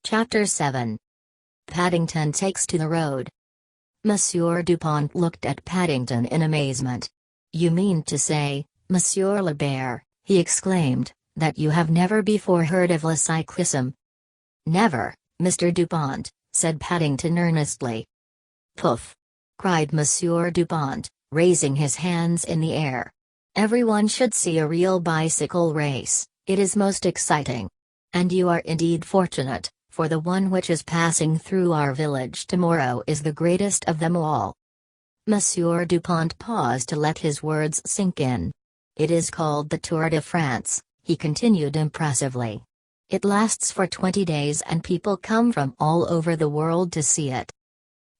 Chapter 7. Paddington takes to the road. Monsieur Dupont looked at Paddington in amazement. "You mean to say, Monsieur Lebert," he exclaimed, "that you have never before heard of le cyclisme?" "Never, Mr. Dupont," said Paddington earnestly. "Poof!" cried Monsieur Dupont, raising his hands in the air. "Everyone should see a real bicycle race, it is most exciting. And you are indeed fortunate, for the one which is passing through our village tomorrow is the greatest of them all." Monsieur Dupont paused to let his words sink in. "It is called the Tour de France," he continued impressively. "It lasts for 20 days and people come from all over the world to see it."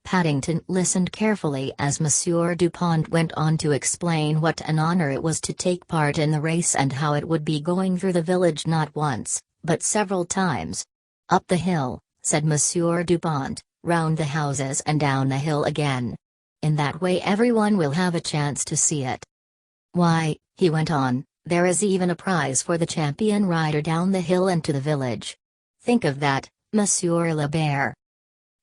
Paddington listened carefully as Monsieur Dupont went on to explain what an honor it was to take part in the race and how it would be going through the village not once, but several times. "Up the hill," said Monsieur Dupont, "round the houses and down the hill again. In that way everyone will have a chance to see it. Why," he went on, "there is even a prize for the champion rider down the hill and to the village. Think of that, Monsieur Lebert."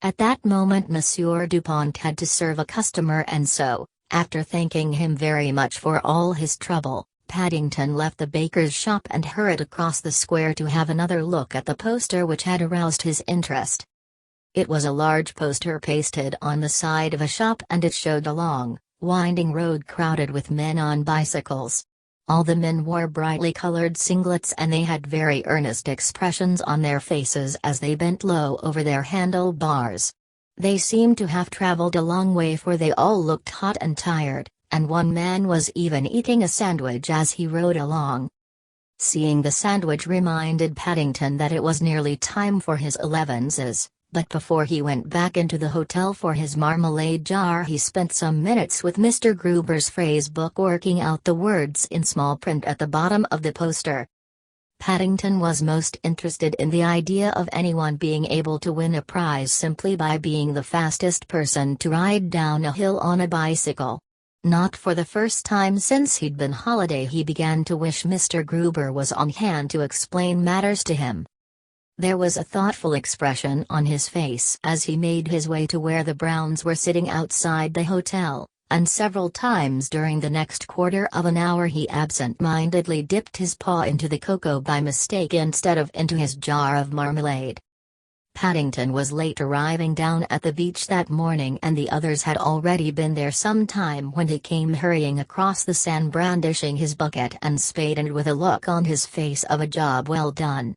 At that moment Monsieur Dupont had to serve a customer and so, after thanking him very much for all his trouble, Paddington left the baker's shop and hurried across the square to have another look at the poster which had aroused his interest. It was a large poster pasted on the side of a shop and it showed a long, winding road crowded with men on bicycles. All the men wore brightly colored singlets and they had very earnest expressions on their faces as they bent low over their handlebars. They seemed to have traveled a long way for they all looked hot and tired, and one man was even eating a sandwich as he rode along. Seeing the sandwich reminded Paddington that it was nearly time for his elevenses, but before he went back into the hotel for his marmalade jar he spent some minutes with Mr. Gruber's phrase book working out the words in small print at the bottom of the poster. Paddington was most interested in the idea of anyone being able to win a prize simply by being the fastest person to ride down a hill on a bicycle. Not for the first time since he'd been holiday he began to wish Mr. Gruber was on hand to explain matters to him. There was a thoughtful expression on his face as he made his way to where the Browns were sitting outside the hotel, and several times during the next quarter of an hour he absent-mindedly dipped his paw into the cocoa by mistake instead of into his jar of marmalade. Paddington was late arriving down at the beach that morning and the others had already been there some time when he came hurrying across the sand brandishing his bucket and spade and with a look on his face of a job well done.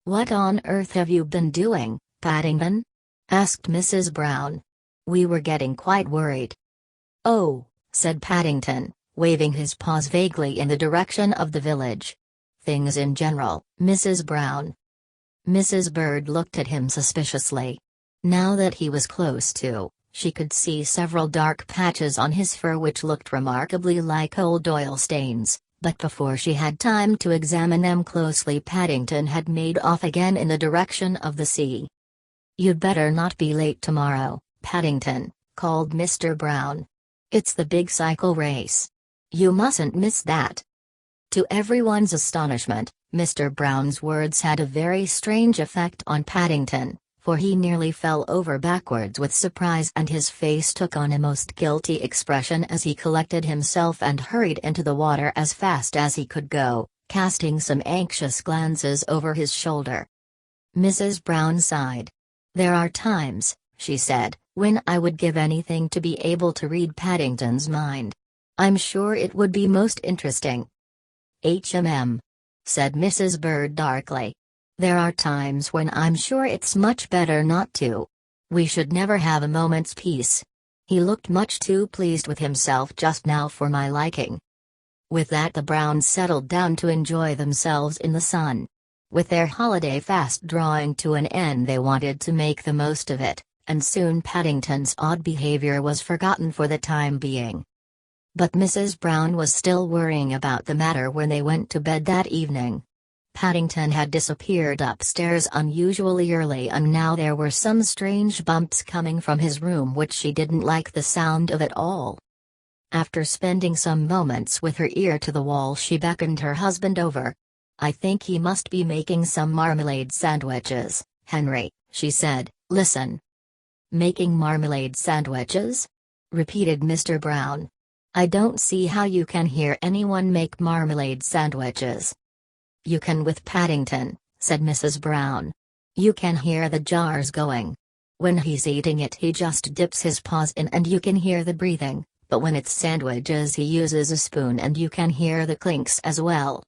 "What on earth have you been doing, Paddington?" asked Mrs. Brown. "We were getting quite worried." "Oh," said Paddington, waving his paws vaguely in the direction of the village. "Things in general, Mrs. Brown." Mrs. Bird looked at him suspiciously. Now that he was close to, she could see several dark patches on his fur which looked remarkably like old oil stains, but before she had time to examine them closely Paddington had made off again in the direction of the sea. "You'd better not be late tomorrow, Paddington," called Mr. Brown. "It's the big cycle race. You mustn't miss that." To everyone's astonishment, Mr. Brown's words had a very strange effect on Paddington, for he nearly fell over backwards with surprise and his face took on a most guilty expression as he collected himself and hurried into the water as fast as he could go, casting some anxious glances over his shoulder. Mrs. Brown sighed. "There are times," she said, "when I would give anything to be able to read Paddington's mind. I'm sure it would be most interesting." Said Mrs. Bird darkly. "There are times when I'm sure it's much better not to. We should never have a moment's peace. He looked much too pleased with himself just now for my liking." With that the Browns settled down to enjoy themselves in the sun. With their holiday fast drawing to an end they wanted to make the most of it, and soon Paddington's odd behavior was forgotten for the time being. But Mrs. Brown was still worrying about the matter when they went to bed that evening. Paddington had disappeared upstairs unusually early and now there were some strange bumps coming from his room which she didn't like the sound of at all. After spending some moments with her ear to the wall she beckoned her husband over. "I think he must be making some marmalade sandwiches, "Henry," she said, "listen." "Making marmalade sandwiches?" repeated Mr. Brown. "I don't see how you can hear anyone make marmalade sandwiches." "You can with Paddington," said Mrs. Brown. "You can hear the jars going. When he's eating it he just dips his paws in and you can hear the breathing, but when it's sandwiches he uses a spoon and you can hear the clinks as well."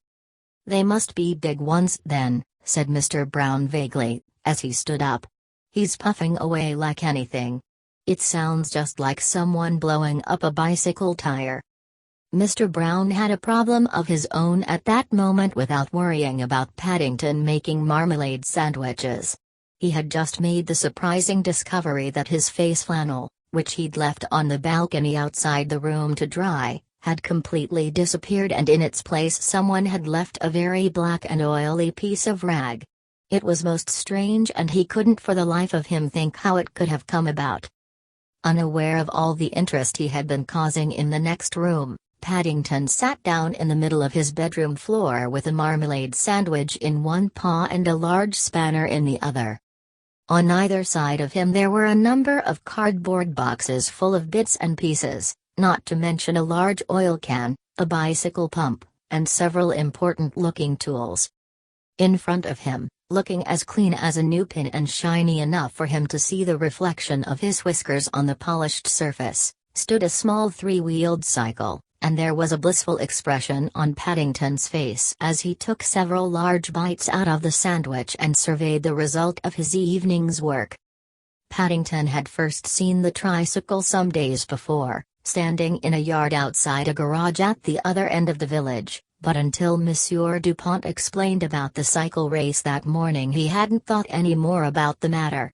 "They must be big ones then," said Mr. Brown vaguely, as he stood up. "He's puffing away like anything. It sounds just like someone blowing up a bicycle tire." Mr. Brown had a problem of his own at that moment without worrying about Paddington making marmalade sandwiches. He had just made the surprising discovery that his face flannel, which he'd left on the balcony outside the room to dry, had completely disappeared and in its place someone had left a very black and oily piece of rag. It was most strange and he couldn't for the life of him think how it could have come about. Unaware of all the interest he had been causing in the next room, Paddington sat down in the middle of his bedroom floor with a marmalade sandwich in one paw and a large spanner in the other. On either side of him there were a number of cardboard boxes full of bits and pieces, not to mention a large oil can, a bicycle pump, and several important-looking tools. In front of him, looking as clean as a new pin and shiny enough for him to see the reflection of his whiskers on the polished surface, stood a small three-wheeled cycle, and there was a blissful expression on Paddington's face as he took several large bites out of the sandwich and surveyed the result of his evening's work. Paddington had first seen the tricycle some days before, standing in a yard outside a garage at the other end of the village, but until Monsieur Dupont explained about the cycle race that morning he hadn't thought any more about the matter.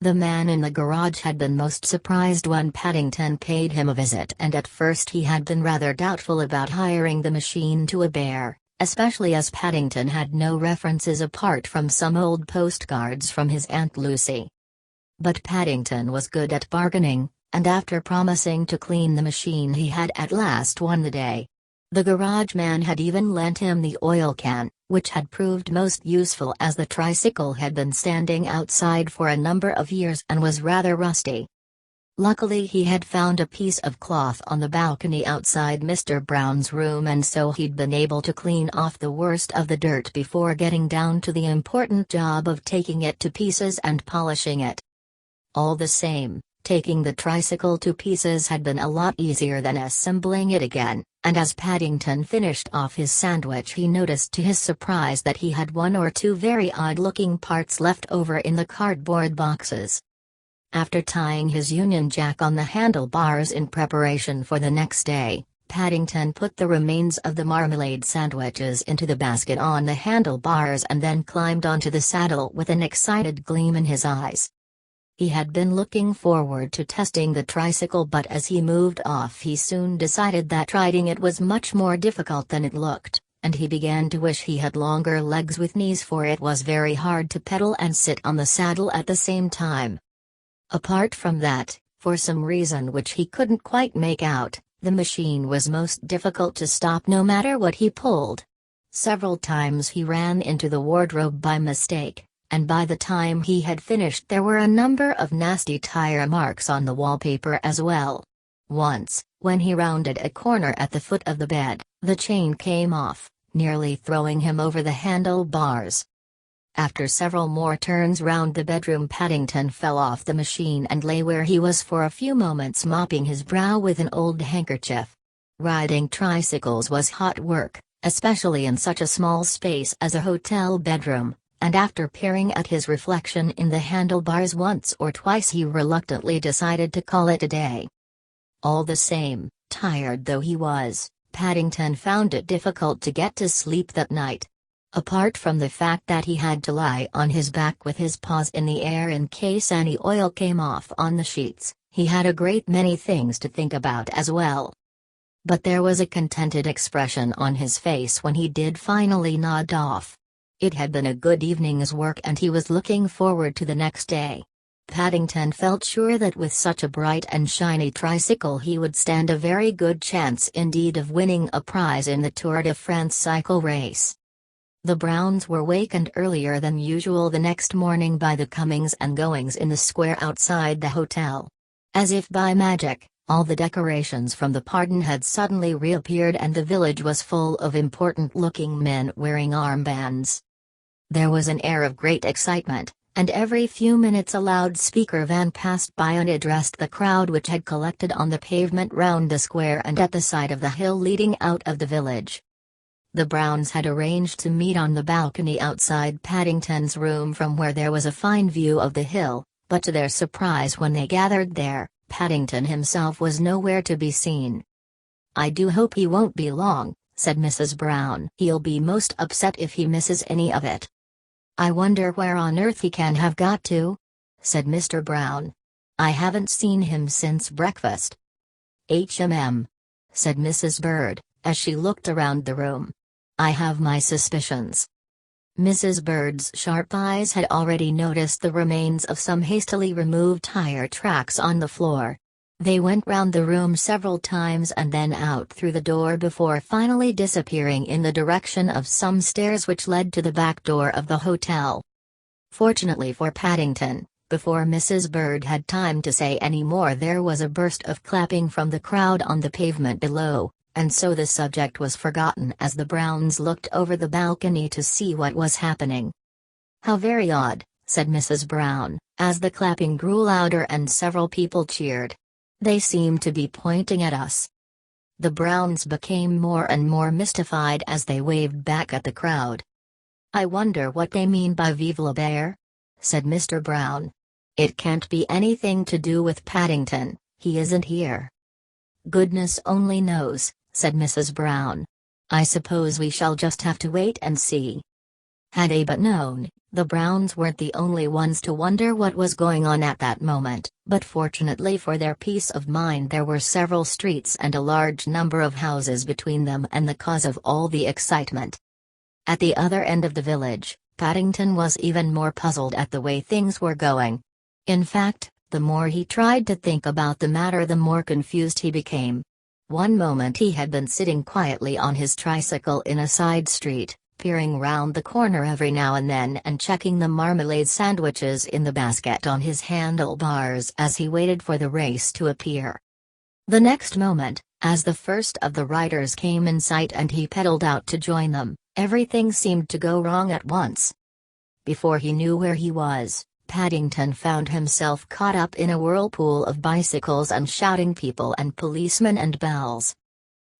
The man in the garage had been most surprised when Paddington paid him a visit and at first he had been rather doubtful about hiring the machine to a bear, especially as Paddington had no references apart from some old postcards from his Aunt Lucy. But Paddington was good at bargaining, and after promising to clean the machine he had at last won the day. The garage man had even lent him the oil can, which had proved most useful as the tricycle had been standing outside for a number of years and was rather rusty. Luckily he had found a piece of cloth on the balcony outside Mr. Brown's room and so he'd been able to clean off the worst of the dirt before getting down to the important job of taking it to pieces and polishing it. All the same, taking the tricycle to pieces had been a lot easier than assembling it again, and as Paddington finished off his sandwich he noticed to his surprise that he had one or two very odd-looking parts left over in the cardboard boxes. After tying his Union Jack on the handlebars in preparation for the next day, Paddington put the remains of the marmalade sandwiches into the basket on the handlebars and then climbed onto the saddle with an excited gleam in his eyes. He had been looking forward to testing the tricycle but as he moved off he soon decided that riding it was much more difficult than it looked, and he began to wish he had longer legs with knees for it was very hard to pedal and sit on the saddle at the same time. Apart from that, for some reason which he couldn't quite make out, the machine was most difficult to stop no matter what he pulled. Several times he ran into the wardrobe by mistake, and by the time he had finished there were a number of nasty tire marks on the wallpaper as well. Once, when he rounded a corner at the foot of the bed, the chain came off, nearly throwing him over the handlebars. After several more turns round the bedroom Paddington fell off the machine and lay where he was for a few moments mopping his brow with an old handkerchief. Riding tricycles was hot work, especially in such a small space as a hotel bedroom, and after peering at his reflection in the handlebars once or twice he reluctantly decided to call it a day. All the same, tired though he was, Paddington found it difficult to get to sleep that night. Apart from the fact that he had to lie on his back with his paws in the air in case any oil came off on the sheets, he had a great many things to think about as well. But there was a contented expression on his face when he did finally nod off. It had been a good evening's work and he was looking forward to the next day. Paddington felt sure that with such a bright and shiny tricycle he would stand a very good chance indeed of winning a prize in the Tour de France cycle race. The Browns were wakened earlier than usual the next morning by the comings and goings in the square outside the hotel. As if by magic, all the decorations from the pardon had suddenly reappeared and the village was full of important-looking men wearing armbands. There was an air of great excitement, and every few minutes a loudspeaker van passed by and addressed the crowd which had collected on the pavement round the square and at the side of the hill leading out of the village. The Browns had arranged to meet on the balcony outside Paddington's room from where there was a fine view of the hill, but to their surprise when they gathered there, Paddington himself was nowhere to be seen. "I do hope he won't be long," said Mrs. Brown. "He'll be most upset if he misses any of it." "I wonder where on earth he can have got to?" said Mr. Brown. "I haven't seen him since breakfast." said Mrs. Bird, as she looked around the room. "I have my suspicions." Mrs. Bird's sharp eyes had already noticed the remains of some hastily removed tire tracks on the floor. They went round the room several times and then out through the door before finally disappearing in the direction of some stairs which led to the back door of the hotel. Fortunately for Paddington, before Mrs. Bird had time to say any more there was a burst of clapping from the crowd on the pavement below, and so the subject was forgotten as the Browns looked over the balcony to see what was happening. "How very odd," said Mrs. Brown, as the clapping grew louder and several people cheered. "They seem to be pointing at us." The Browns became more and more mystified as they waved back at the crowd. "I wonder what they mean by Vive la Bear?" said Mr. Brown. "It can't be anything to do with Paddington, he isn't here." "Goodness only knows," said Mrs. Brown. "I suppose we shall just have to wait and see." Had they but known, the Browns weren't the only ones to wonder what was going on at that moment, but fortunately for their peace of mind there were several streets and a large number of houses between them and the cause of all the excitement. At the other end of the village, Paddington was even more puzzled at the way things were going. In fact, the more he tried to think about the matter the more confused he became. One moment he had been sitting quietly on his tricycle in a side street, peering round the corner every now and then and checking the marmalade sandwiches in the basket on his handlebars as he waited for the race to appear. The next moment, as the first of the riders came in sight and he pedaled out to join them, everything seemed to go wrong at once. Before he knew where he was, Paddington found himself caught up in a whirlpool of bicycles and shouting people and policemen and bells.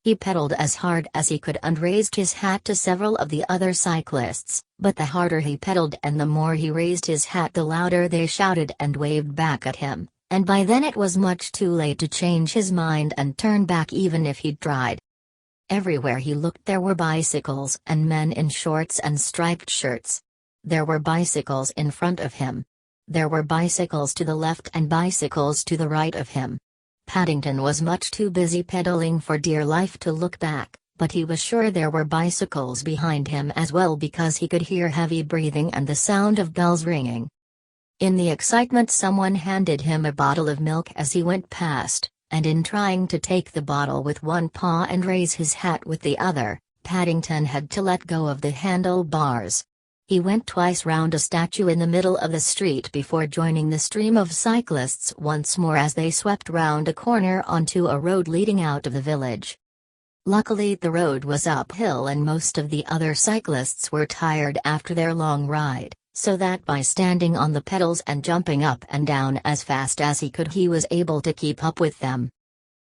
He pedaled as hard as he could and raised his hat to several of the other cyclists, but the harder he pedaled and the more he raised his hat the louder they shouted and waved back at him, and by then it was much too late to change his mind and turn back even if he'd tried. Everywhere he looked there were bicycles and men in shorts and striped shirts. There were bicycles in front of him. There were bicycles to the left and bicycles to the right of him. Paddington was much too busy pedaling for dear life to look back, but he was sure there were bicycles behind him as well because he could hear heavy breathing and the sound of bells ringing. In the excitement someone handed him a bottle of milk as he went past, and in trying to take the bottle with one paw and raise his hat with the other, Paddington had to let go of the handlebars. He went twice round a statue in the middle of the street before joining the stream of cyclists once more as they swept round a corner onto a road leading out of the village. Luckily the road was uphill and most of the other cyclists were tired after their long ride, so that by standing on the pedals and jumping up and down as fast as he could he was able to keep up with them.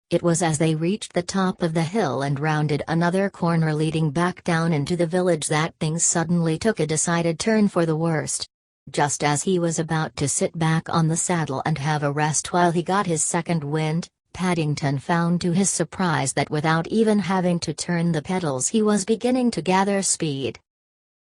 It was as they reached the top of the hill and rounded another corner leading back down into the village that things suddenly took a decided turn for the worst. Just as he was about to sit back on the saddle and have a rest while he got his second wind, Paddington found to his surprise that without even having to turn the pedals he was beginning to gather speed.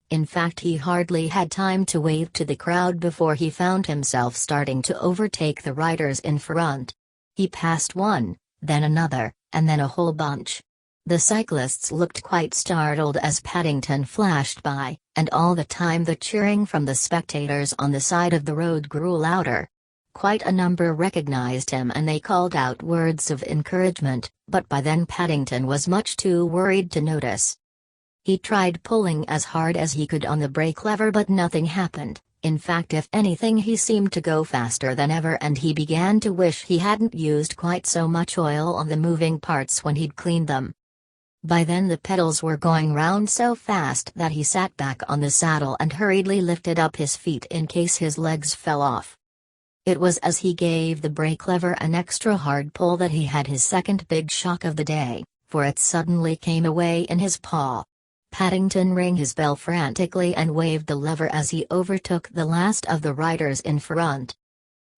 In fact he hardly had time to wave to the crowd before he found himself starting to overtake the riders in front. He passed one, then another, and then a whole bunch. The cyclists looked quite startled as Paddington flashed by, and all the time the cheering from the spectators on the side of the road grew louder. Quite a number recognized him and they called out words of encouragement, but by then Paddington was much too worried to notice. He tried pulling as hard as he could on the brake lever, but nothing happened. In fact, if anything, he seemed to go faster than ever, and he began to wish he hadn't used quite so much oil on the moving parts when he'd cleaned them. By then the pedals were going round so fast that he sat back on the saddle and hurriedly lifted up his feet in case his legs fell off. It was as he gave the brake lever an extra hard pull that he had his second big shock of the day, for it suddenly came away in his paw. Paddington rang his bell frantically and waved the lever as he overtook the last of the riders in front.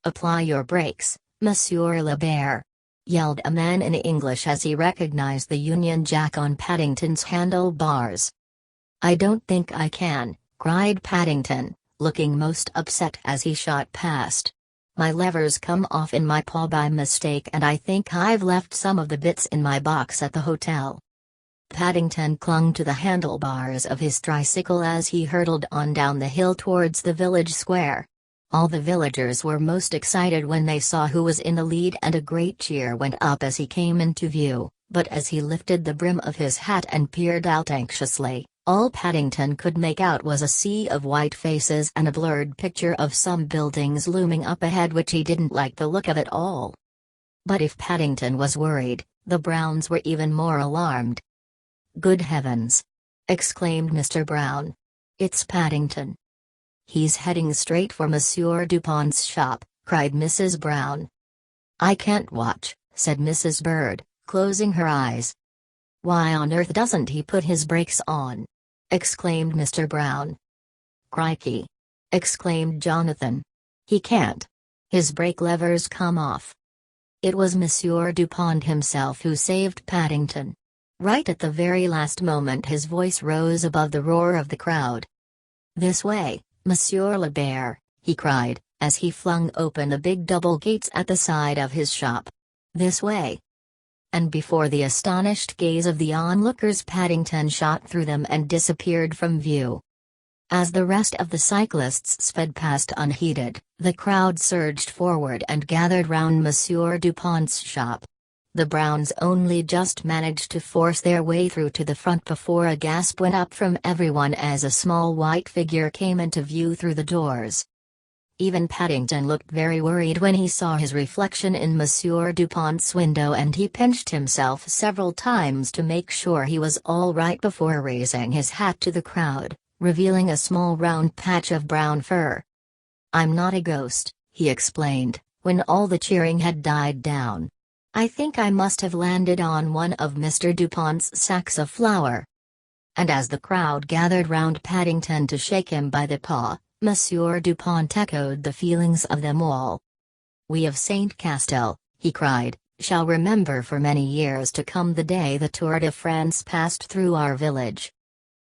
"Apply your brakes, Monsieur Lebert," yelled a man in English as he recognized the Union Jack on Paddington's handlebars. "I don't think I can," cried Paddington, looking most upset as he shot past. "My lever's come off in my paw by mistake, and I think I've left some of the bits in my box at the hotel." Paddington clung to the handlebars of his tricycle as he hurtled on down the hill towards the village square. All the villagers were most excited when they saw who was in the lead, and a great cheer went up as he came into view, but as he lifted the brim of his hat and peered out anxiously, all Paddington could make out was a sea of white faces and a blurred picture of some buildings looming up ahead, which he didn't like the look of at all. But if Paddington was worried, the Browns were even more alarmed. "Good heavens!" exclaimed Mr. Brown. "It's Paddington." "He's heading straight for Monsieur Dupont's shop," cried Mrs. Brown. "I can't watch," said Mrs. Bird, closing her eyes. "Why on earth doesn't he put his brakes on?" exclaimed Mr. Brown. "Crikey!" exclaimed Jonathan. "He can't. His brake lever's come off." It was Monsieur Dupont himself who saved Paddington. Right at the very last moment his voice rose above the roar of the crowd. "This way, Monsieur Lebert," he cried, as he flung open the big double gates at the side of his shop. "This way." And before the astonished gaze of the onlookers, Paddington shot through them and disappeared from view. As the rest of the cyclists sped past unheeded, the crowd surged forward and gathered round Monsieur Dupont's shop. The Browns only just managed to force their way through to the front before a gasp went up from everyone as a small white figure came into view through the doors. Even Paddington looked very worried when he saw his reflection in Monsieur Dupont's window, and he pinched himself several times to make sure he was all right before raising his hat to the crowd, revealing a small round patch of brown fur. "I'm not a ghost," he explained, when all the cheering had died down. "I think I must have landed on one of Mr. Dupont's sacks of flour." And as the crowd gathered round Paddington to shake him by the paw, Monsieur Dupont echoed the feelings of them all. "We of Saint Castell," he cried, "shall remember for many years to come the day the Tour de France passed through our village."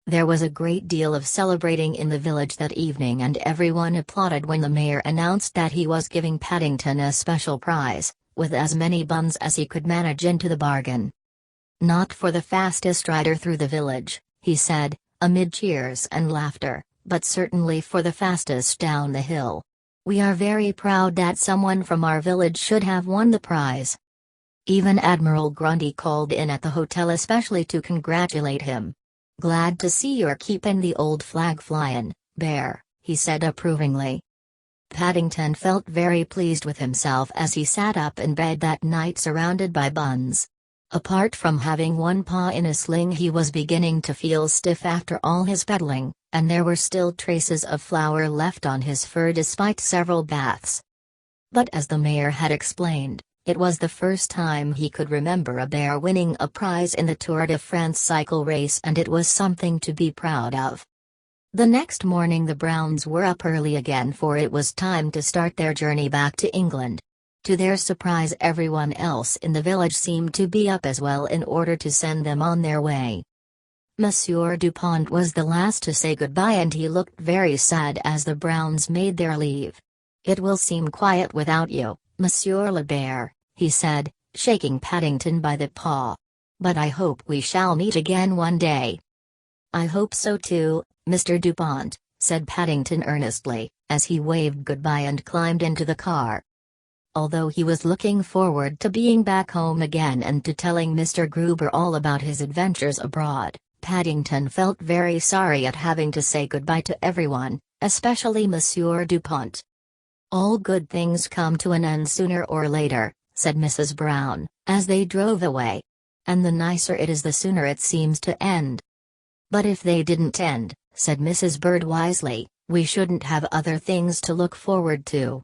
There was a great deal of celebrating in the village that evening, and everyone applauded when the mayor announced that he was giving Paddington a special prize, with as many buns as he could manage into the bargain. "Not for the fastest rider through the village," he said, amid cheers and laughter, "but certainly for the fastest down the hill. We are very proud that someone from our village should have won the prize." Even Admiral Grundy called in at the hotel especially to congratulate him. "Glad to see you're keeping the old flag flying, Bear," he said approvingly. Paddington felt very pleased with himself as he sat up in bed that night surrounded by buns. Apart from having one paw in a sling, he was beginning to feel stiff after all his pedaling, and there were still traces of flour left on his fur despite several baths. But as the mayor had explained, it was the first time he could remember a bear winning a prize in the Tour de France cycle race, and it was something to be proud of. The next morning the Browns were up early again, for it was time to start their journey back to England. To their surprise, everyone else in the village seemed to be up as well in order to send them on their way. Monsieur Dupont was the last to say goodbye, and he looked very sad as the Browns made their leave. "It will seem quiet without you, Monsieur Lebert," he said, shaking Paddington by the paw. "But I hope we shall meet again one day." "I hope so too, Mr. Dupont," said Paddington earnestly, as he waved goodbye and climbed into the car. Although he was looking forward to being back home again and to telling Mr. Gruber all about his adventures abroad, Paddington felt very sorry at having to say goodbye to everyone, especially Monsieur Dupont. "All good things come to an end sooner or later," said Mrs. Brown, as they drove away. "And the nicer it is the sooner it seems to end." "But if they didn't end," said Mrs. Bird wisely, "we shouldn't have other things to look forward to."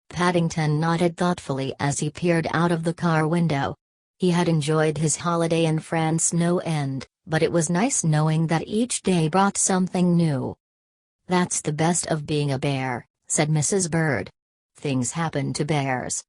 Paddington nodded thoughtfully as he peered out of the car window. He had enjoyed his holiday in France no end, but it was nice knowing that each day brought something new. "That's the best of being a bear," said Mrs. Bird. "Things happen to bears."